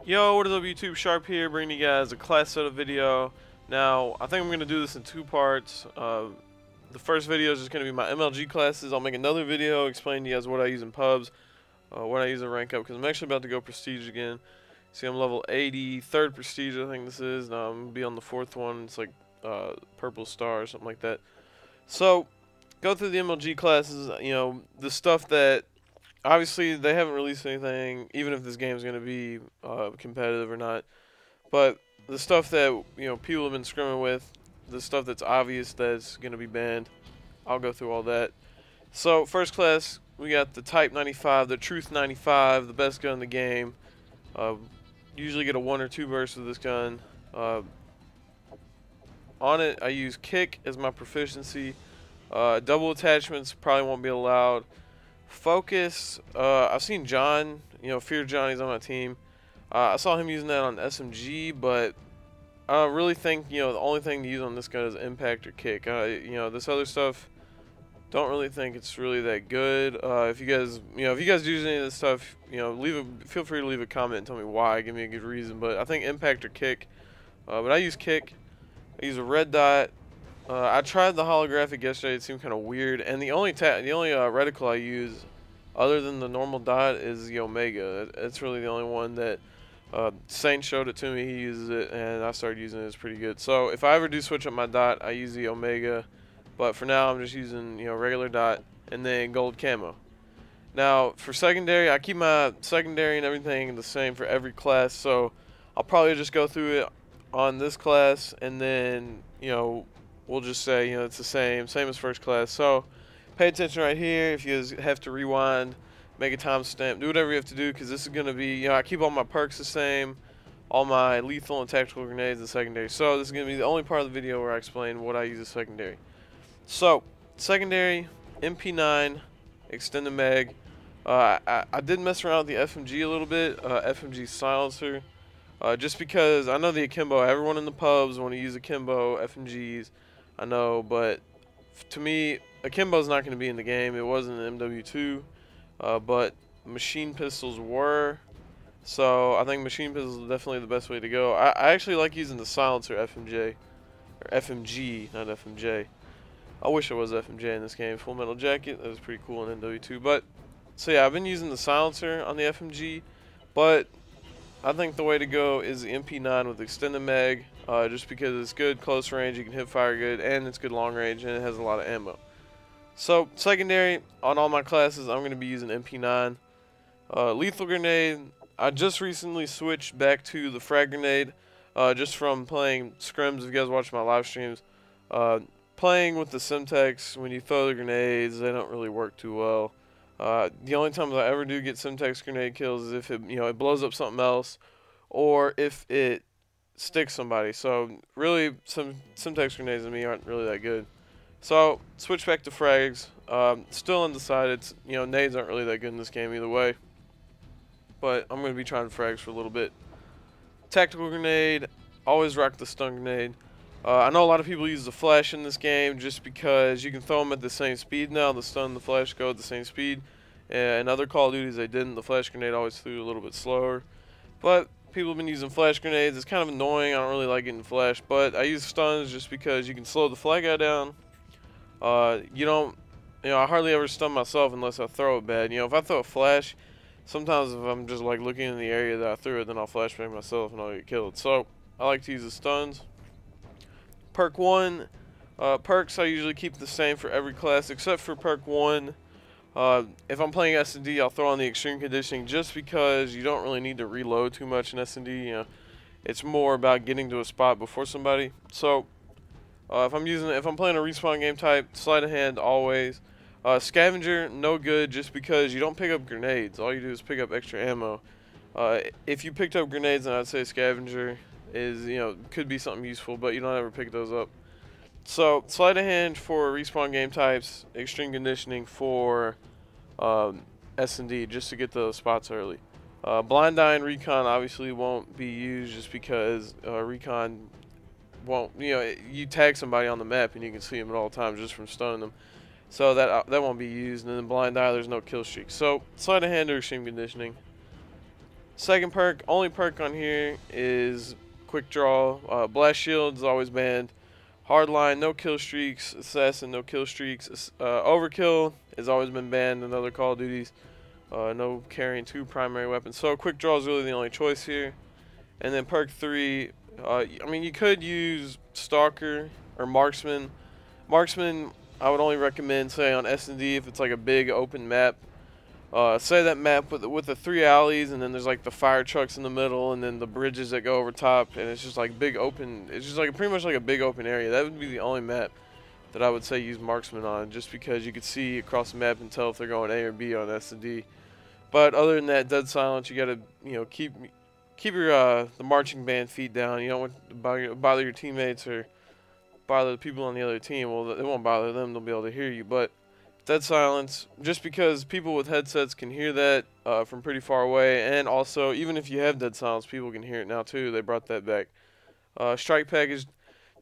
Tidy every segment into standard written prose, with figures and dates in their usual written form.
Yo, what is up YouTube? Sharp here, bringing you guys a class setup video. Now, I think I'm going to do this in two parts. The first video is just going to be my MLG classes. I'll make another video explaining to you guys what I use in pubs, what I use in rank up, because I'm actually about to go prestige again. See, I'm level 80, third prestige I think this is. Now I'm going to be on the fourth one. It's like purple star or something like that. So, go through the MLG classes, the stuff that obviously they haven't released anything, even if this game is going to be competitive or not. But the stuff that people have been scrimming with, the stuff that's obvious that's going to be banned, I'll go through all that. So first class, we got the Type 95, the Truth 95, the best gun in the game. Usually get a 1 or 2 burst with this gun. On it, I use kick as my proficiency. Double attachments probably won't be allowed. Focus, I've seen John, Fear Johnny's on my team. I saw him using that on SMG, but I really think, the only thing to use on this gun is impact or kick. This other stuff, don't really think it's really that good. If you guys use any of this stuff, feel free to leave a comment and tell me why. Give me a good reason. But I think impact or kick. But I use kick. I use a red dot. I tried the holographic yesterday. It seemed kind of weird, and the only reticle I use, other than the normal dot, is the Omega. It's really the only one that Saint showed it to me. He uses it, and I started using it. It's pretty good. So if I ever do switch up my dot, I use the Omega, but for now I'm just using regular dot and then gold camo. Now for secondary, I keep my secondary and everything the same for every class. So I'll probably just go through it on this class, and then we'll just say, it's the same as first class. So pay attention right here. If you guys have to rewind, make a timestamp, do whatever you have to do, because this is going to be, I keep all my perks the same, all my lethal and tactical grenades in secondary. So this is going to be the only part of the video where I explain what I use as secondary. So, secondary, MP9, extended mag. I did mess around with the FMG a little bit, FMG silencer. Just because I know the akimbo, everyone in the pubs want to use akimbo, FMGs, I know, but to me, akimbo's not going to be in the game. It wasn't in MW2, but machine pistols were, so I think machine pistols is definitely the best way to go. I actually like using the silencer FMJ, or FMG, not FMJ. I wish it was FMJ in this game. Full Metal Jacket, that was pretty cool in MW2, but, so yeah, I've been using the silencer on the FMG, but I think the way to go is the MP9 with extended mag, just because it's good close range, you can hip fire good, and it's good long range, and it has a lot of ammo. So, secondary, on all my classes, I'm going to be using MP9. Lethal grenade, I just recently switched back to the frag grenade, just from playing scrims, if you guys watch my live streams. Playing with the Semtex, when you throw the grenades, they don't really work too well. The only times I ever do get Semtex grenade kills is if it blows up something else, or if it sticks somebody. So really, some Semtex grenades to me aren't really that good. So switch back to frags. Still undecided. Nades aren't really that good in this game either way. But I'm gonna be trying frags for a little bit. Tactical grenade. Always rock the stun grenade. I know a lot of people use the flash in this game just because you can throw them at the same speed now. The stun and the flash go at the same speed. In other Call of Duties they didn't. The flash grenade always flew a little bit slower. But people have been using flash grenades. It's kind of annoying. I don't really like getting flash. But I use stuns just because you can slow the flag guy down. I hardly ever stun myself unless I throw it bad. If I throw a flash, sometimes if I'm just like looking in the area that I threw it, then I'll flashbang myself and I'll get killed. So I like to use the stuns. Perk 1, perks I usually keep the same for every class except for Perk 1. If I'm playing S&D, I'll throw on the extreme conditioning just because you don't really need to reload too much in S&D. It's more about getting to a spot before somebody. So if I'm playing a respawn game type, sleight of hand always. Scavenger, no good just because you don't pick up grenades. All you do is pick up extra ammo. If you picked up grenades, then I'd say scavenger is, could be something useful, but you don't ever pick those up. So, sleight of hand for respawn game types, extreme conditioning for S&D, just to get those spots early. Blind eye and recon obviously won't be used just because recon won't, you tag somebody on the map and you can see them at all times just from stunning them. So that won't be used. And then blind eye, there's no kill streak. So, sleight of hand or extreme conditioning. Second perk, only perk on here is quick draw. Blast shield is always banned. Hardline, no kill streaks. Assassin, no kill streaks. Overkill has always been banned in other Call of Duties. No carrying two primary weapons. So quick draw is really the only choice here. And then perk 3, I mean, you could use Stalker or Marksman. Marksman, I would only recommend, say, on S&D if it's like a big open map. Say that map with the 3 alleys, and then there's like the fire trucks in the middle, and then the bridges that go over top, and it's just like big open. It's just like pretty much like a big open area. That would be the only map that I would say use Marksman on, just because you could see across the map and tell if they're going A or B on S&D. But other than that, dead silence. You gotta, keep your the marching band feet down. You don't want to bother your teammates or bother the people on the other team. Well, it won't bother them. They'll be able to hear you, but dead silence, just because people with headsets can hear that from pretty far away, and also even if you have dead silence, people can hear it now too. They brought that back. Strike package,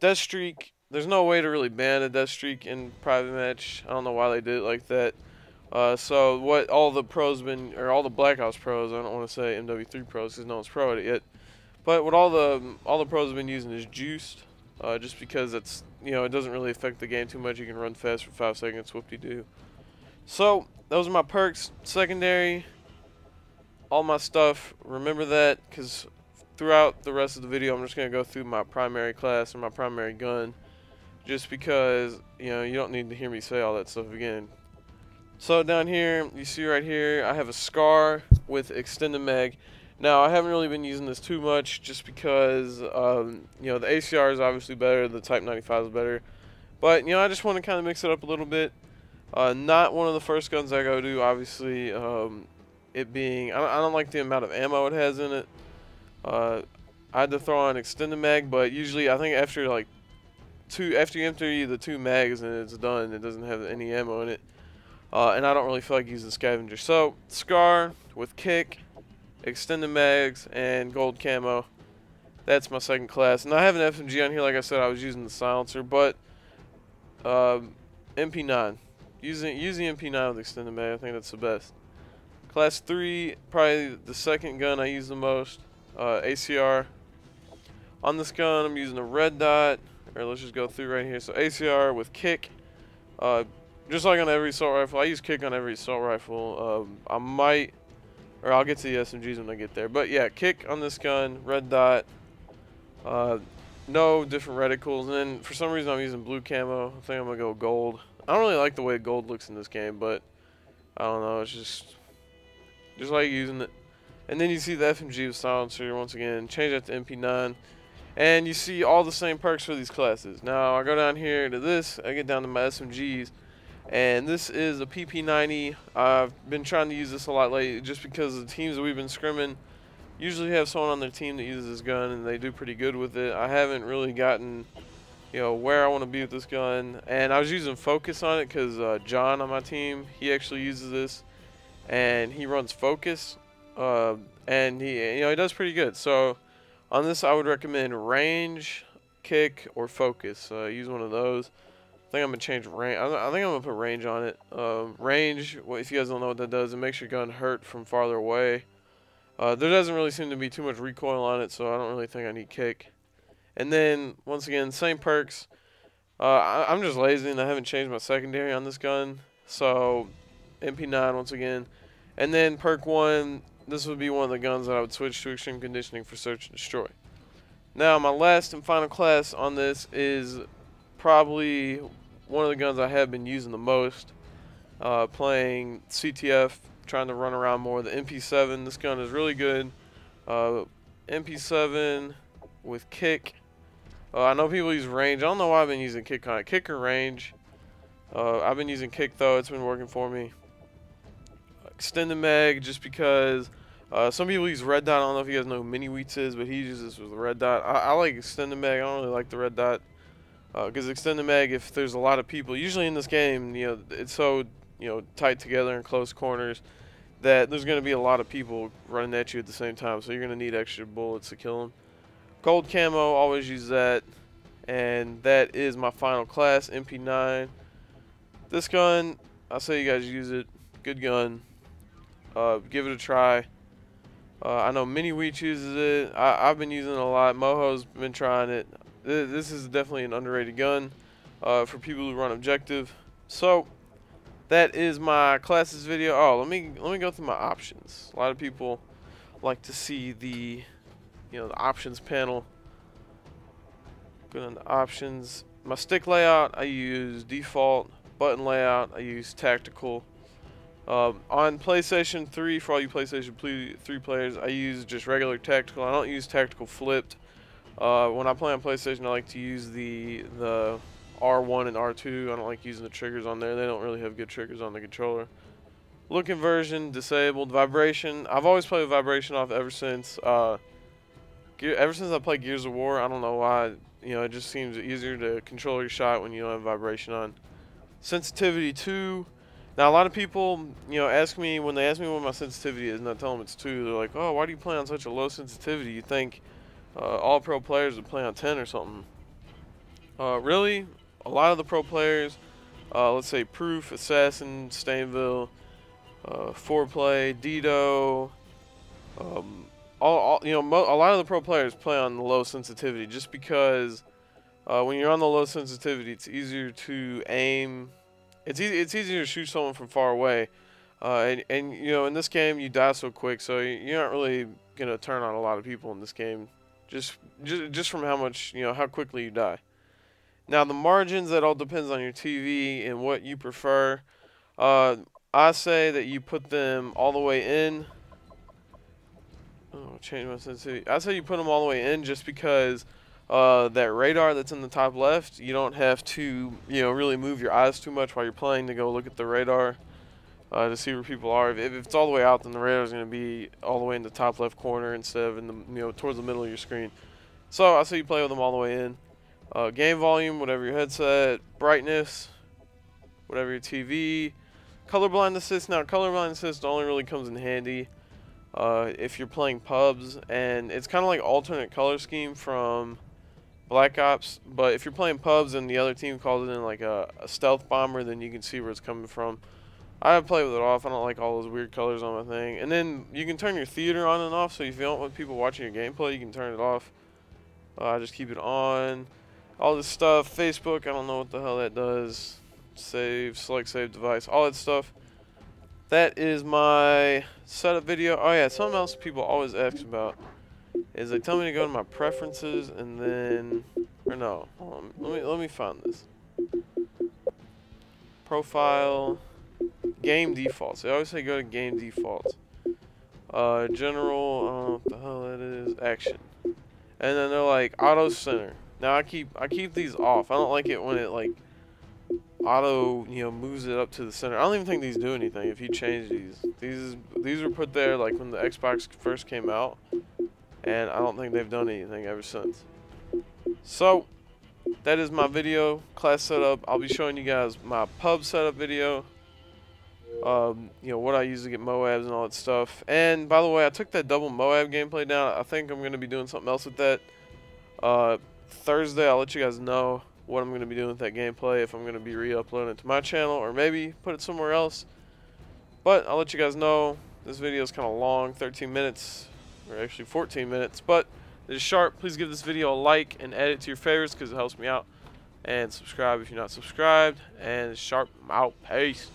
death streak. There's no way to really ban a death streak in private match. I don't know why they did it like that. So what all the pros been, or all the Black Ops pros, I don't want to say MW3 pros because no one's pro at it yet, but what all the pros have been using is juiced, just because it's, it doesn't really affect the game too much. You can run fast for 5 seconds, whoop-de-doo. So those are my perks. Secondary, all my stuff. Remember that, because throughout the rest of the video, I'm just gonna go through my primary class and my primary gun, just because you don't need to hear me say all that stuff again. So down here, you see right here, I have a SCAR with extended mag. Now, I haven't really been using this too much just because, the ACR is obviously better, the Type 95 is better. But, I just want to kind of mix it up a little bit. Not one of the first guns I go to, obviously, it being, I don't like the amount of ammo it has in it. I had to throw on extended mag, but usually I think after after you empty the 2 mags and it's done, it doesn't have any ammo in it. And I don't really feel like using scavenger. So, SCAR with kick, extended mags, and gold camo. That's my second class. And I have an SMG on here. Like I said, I was using the silencer, but MP9. Using MP9 with extended mag, I think that's the best. Class 3, probably the second gun I use the most. ACR. On this gun, I'm using a red dot. Or let's just go through right here. So ACR with kick. Just like on every assault rifle, I use kick on every assault rifle. I'll get to the SMGs when I get there. But yeah, kick on this gun, red dot, no different reticles. And then for some reason I'm using blue camo. I think I'm gonna go gold. I don't really like the way gold looks in this game, but I don't know. It's just like using it. And then you see the FMG with silencer once again. Change that to MP9, and you see all the same perks for these classes. Now I go down here to this. I get down to my SMGs. And this is a PP90. I've been trying to use this a lot lately just because the teams that we've been scrimming usually have someone on their team that uses this gun and they do pretty good with it. I haven't really gotten, where I want to be with this gun. And I was using focus on it because John on my team, he actually uses this and he runs focus. And he does pretty good. So on this, I would recommend range, kick, or focus. Use one of those. I think I'm going to change range. I think I'm going to put range on it. Range, if you guys don't know what that does, it makes your gun hurt from farther away. There doesn't really seem to be too much recoil on it, so I don't really think I need kick. And then, once again, same perks. I'm just lazy and I haven't changed my secondary on this gun. So, MP9 once again. And then perk 1, this would be one of the guns that I would switch to extreme conditioning for search and destroy. Now, my last and final class on this is probably one of the guns I have been using the most, playing CTF, trying to run around more. The MP7, this gun is really good. MP7 with kick. I know people use range. I don't know why I've been using kick on it. Kick or range. I've been using kick though. It's been working for me. Extended mag, just because some people use red dot. I don't know if you guys know who Mini Wheats is, but he uses this with the red dot. I like extended mag. I don't really like the red dot. Because extended mag, if there's a lot of people, usually in this game, it's so, tight together in close corners that there's going to be a lot of people running at you at the same time, so you're going to need extra bullets to kill them. Gold camo, always use that, and that is my final class, MP9. This gun, I say you guys use it, good gun, give it a try. I know Mini-Wheat uses it. I've been using it a lot. Moho's been trying it. This is definitely an underrated gun for people who run objective. So that is my classes video. Oh, let me go through my options. A lot of people like to see the the options panel. Go on the options. My stick layout, I use default. Button layout, I use tactical. On PlayStation 3, for all you PlayStation 3 players, I use just regular tactical. I don't use tactical flipped. When I play on PlayStation, I like to use the R1 and R2. I don't like using the triggers on there. They don't really have good triggers on the controller. Look inversion, disabled. Vibration, I've always played with vibration off ever since I played Gears of War. I don't know why. It just seems easier to control your shot when you don't have vibration on. Sensitivity 2. Now, a lot of people, ask me, when they ask me what my sensitivity is, and I tell them it's 2, they're like, oh, why do you play on such a low sensitivity? You think all pro players would play on 10 or something. Really, a lot of the pro players, let's say Proof, Assassin, Stainville, Foreplay, Dido, a lot of the pro players play on the low sensitivity just because when you're on the low sensitivity, it's easier to aim. It's easier to shoot someone from far away, and in this game you die so quick, so you're not really gonna turn on a lot of people in this game, just from how much how quickly you die. Now the margins, that all depends on your TV and what you prefer. I say that you put them all the way in. Oh, change my sensitivity. I say you put them all the way in just because that radar that's in the top left, you don't have to really move your eyes too much while you're playing to go look at the radar to see where people are. If it's all the way out, then the radar is going to be all the way in the top left corner instead of in the towards the middle of your screen. So I say you play with them all the way in. Game volume, whatever your headset. Brightness, whatever your TV. Colorblind assist. Now colorblind assist only really comes in handy if you're playing pubs, and it's kind of like alternate color scheme from Black Ops, but if you're playing pubs and the other team calls it in like a stealth bomber, then you can see where it's coming from. I play with it off. I don't like all those weird colors on my thing. And then you can turn your theater on and off, so if you don't want people watching your gameplay, you can turn it off. I just keep it on. All this stuff, Facebook, I don't know what the hell that does. Save, select save device, all that stuff. That is my setup video. Oh yeah, something else people always ask about is they tell me to go to my preferences and then, or no, hold on, let me find this. Profile, game defaults. They always say go to game defaults. General, I don't know what the hell that is. Action, and then they're like auto center. Now I keep these off. I don't like it when it like auto moves it up to the center. I don't even think these do anything if you change these were put there like when the Xbox first came out, and I don't think they've done anything ever since. So that is my video, class setup. I'll be showing you guys my pub setup video, what I use to get Moabs and all that stuff. And by the way, I took that double Moab gameplay down. I think I'm going to be doing something else with that. Thursday I'll let you guys know what I'm going to be doing with that gameplay, if I'm going to be re-uploading it to my channel or maybe put it somewhere else. But I'll let you guys know. This video is kind of long, 13 minutes, or actually 14 minutes, but it is sharp. Please give this video a like and add it to your favorites because it helps me out. And subscribe if you're not subscribed. And sharp, I'm out. Peace.